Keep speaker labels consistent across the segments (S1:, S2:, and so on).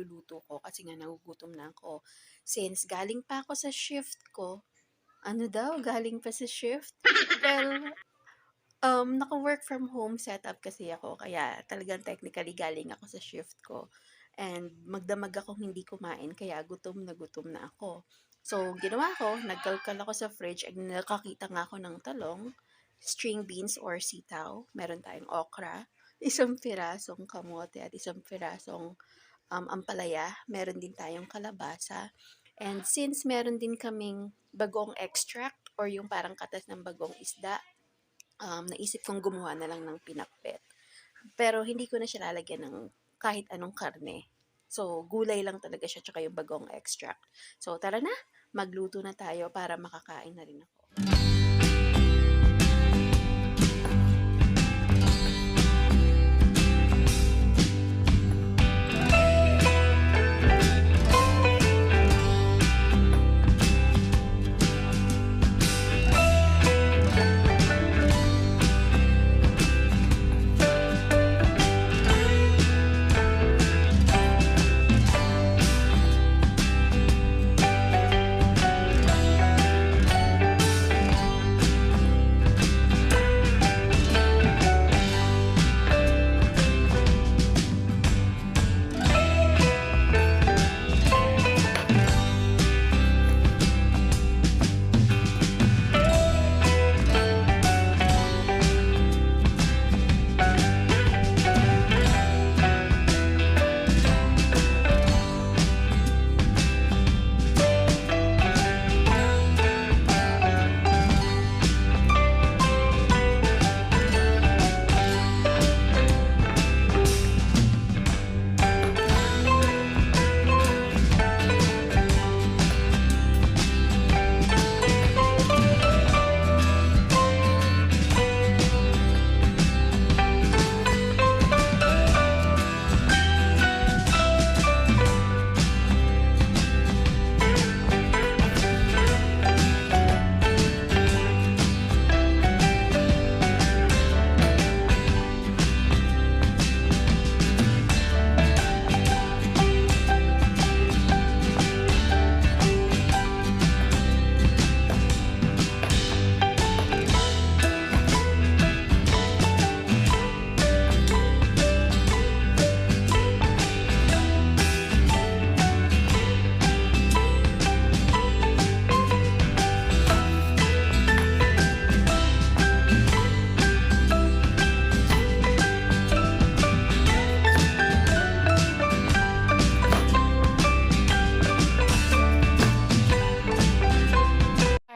S1: niluluto ko kasi nga nagugutom na ako. Since galing pa ako sa shift ko, ano daw, galing pa sa shift? Well, naka-work from home setup kasi ako kaya talagang technically galing ako sa shift ko. And magdamag akong hindi kumain kaya gutom na ako. So, ginawa ko, nagkalkal ako sa fridge at nakakita nga ako ng talong, string beans or sitaw, meron tayong okra, isang pirasong kamote at isang pirasong ampalaya, meron din tayong kalabasa. And since meron din kaming bagong extract or yung parang katas ng bagong isda, naisip kong gumawa na lang ng pinakbet. Pero hindi ko na siya lalagyan ng kahit anong karne. So, gulay lang talaga siya tsaka yung bagong extract. So, tara na, magluto na tayo para makakain na rin ako.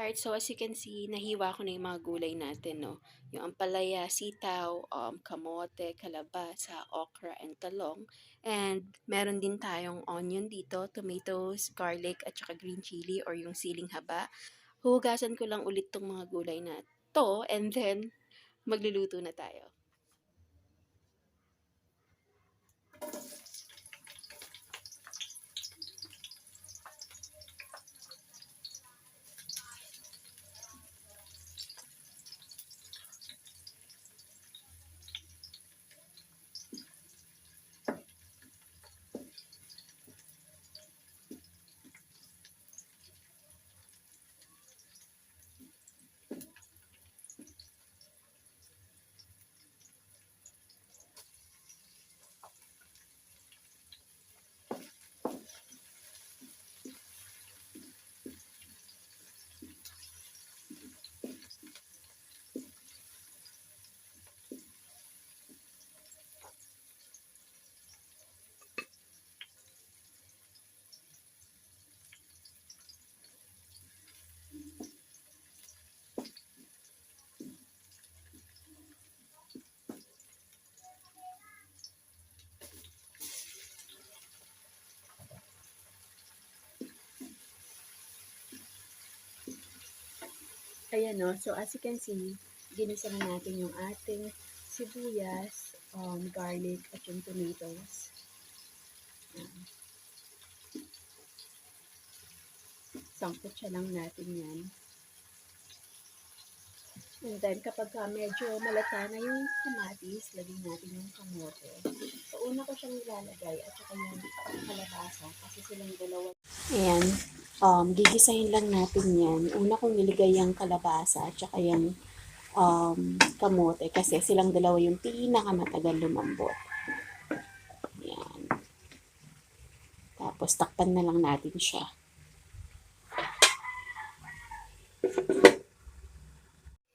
S1: Alright, so as you can see, nahiwa ko na yung mga gulay natin, no? Yung ampalaya, sitaw, kamote, kalabasa, okra, and talong. And meron din tayong onion dito, tomatoes, garlic, at saka green chili or yung siling haba. Huhugasan ko lang ulit tong mga gulay na to and then magluluto na tayo. Ayan, no? So, as you can see, ginisa na natin yung ating sibuyas, garlic, at yung tomatoes. Ayan. Sangkutsa lang natin yan. And then, kapag medyo malata na yung kamatis, lagyan natin yung kamote. una ko siyang ilalagay at saka yung kalabasa kasi silang dalawa. Ayan. Gigisahin lang natin yan. Una kong nilagay yung kalabasa at saka yung kamote kasi silang dalawa yung pinakamatagal lumambot. Ayan. Tapos takpan na lang natin siya.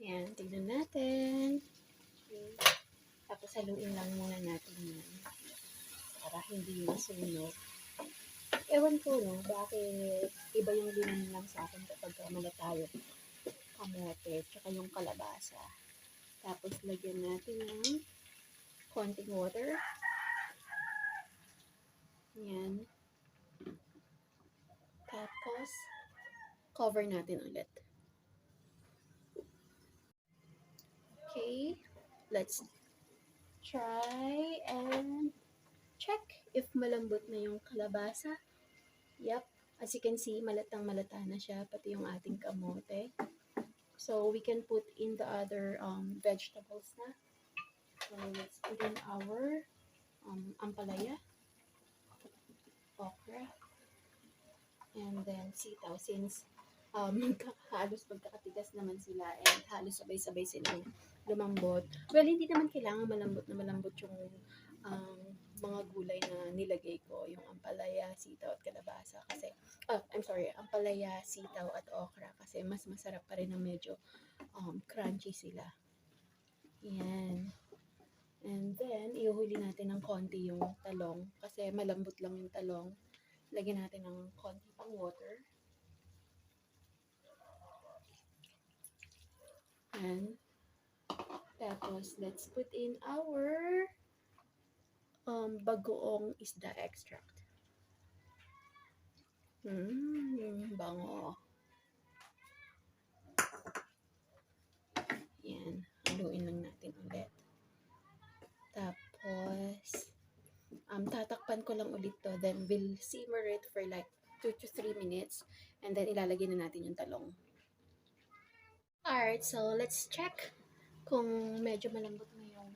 S1: Ayan, tignan natin. Okay. Tapos haluin lang muna natin yan para hindi masunog. Ewan ko, no, bakit iba yung linamnam sa akin kapag malata yung kamote, tsaka yung kalabasa. Tapos lagyan natin ng konting water. Yan. Tapos, cover natin ulit. Okay, let's try and check if malambot na yung kalabasa. Yep, as you can see, malatang-malata na siya, pati yung ating kamote. So, we can put in the other vegetables na. So, let's put in our ampalaya, okra, and then sitaw. Since halos magkakatigas naman sila and halos sabay-sabay silang lumambot. Well, hindi naman kailangan malambot na malambot yung mga gulay na nilagay ko, yung ampalaya, sitaw at kalabasa kasi ampalaya, sitaw at okra kasi mas masarap pa rin na medyo crunchy sila. Yan. And then, iuhuli natin ng konti yung talong kasi malambot lang yung talong. Lagyan natin ng konti pang water. And tapos, let's put in our bagoong isda extract. Bango. Yan. Haluin lang natin ulit. Tapos, tatakpan ko lang ulit to. Then, we'll simmer it for like 2 to 3 minutes. And then, ilalagay na natin yung talong. Alright, so let's check kung medyo malambot na yung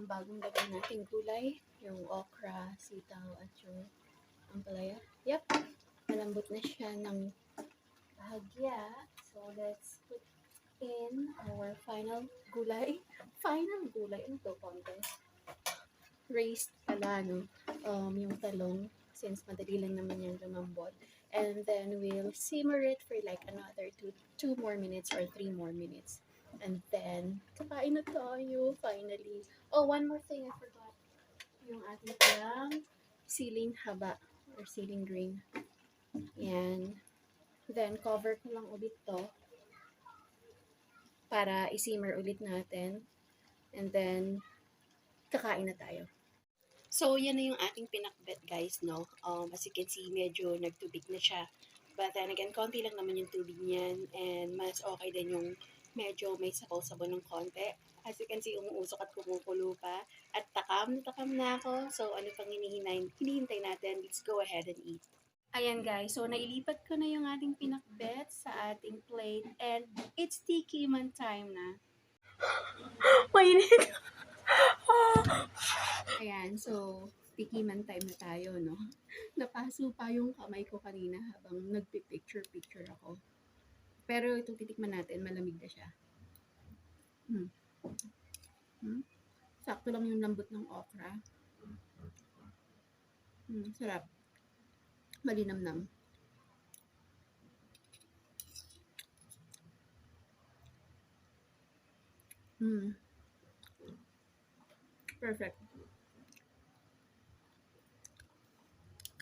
S1: bagong lagay nating gulay. Yung okra, sitaw, at yung ampalaya. Yep, malambot na siya ng bahagya. So, let's put in our final gulay. Final gulay? Ano to, konti? Raised pala, no? Yung talong, since madali lang naman yung lumambot. And then, we'll simmer it for like another 2 more minutes or 3 more minutes. And then, kakain na tayo, finally. Oh, one more thing I forgot. Yung ating palang siling haba or siling green. Yan. Then, cover ko lang ulit to para isimmer ulit natin. And then, kakain na tayo. So, yan na yung ating pinakbet, guys, no? As you can see, medyo nagtubig na siya. But then again, konti lang naman yung tubig niyan. And mas okay din yung medyo may sabaw-sabaw ng konti. As you can see, umuusok at kumukulo pa. At takam na ako. So, ano pang hinihintay natin? Let's go ahead and eat. Ayan guys, so nailipat ko na yung ating pinakbet sa ating plate. And it's tiki man time na. Mainit! Ayan, so tikiman time na tayo, no? Napaso pa yung kamay ko kanina habang nagpipicture-picture ako. Pero itong titikman natin, malamig na siya. Sakto lang yung lambot ng okra. Sarap. Malinamnam. Perfect.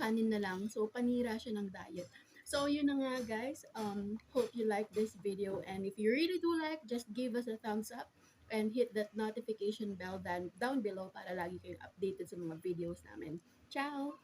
S1: Kanin na lang. So, panira siya ng diet. So, yun na nga guys. Hope you like this video. And if you really do like, just give us a thumbs up. And hit that notification bell down below para lagi kayong updated sa mga videos namin. Ciao!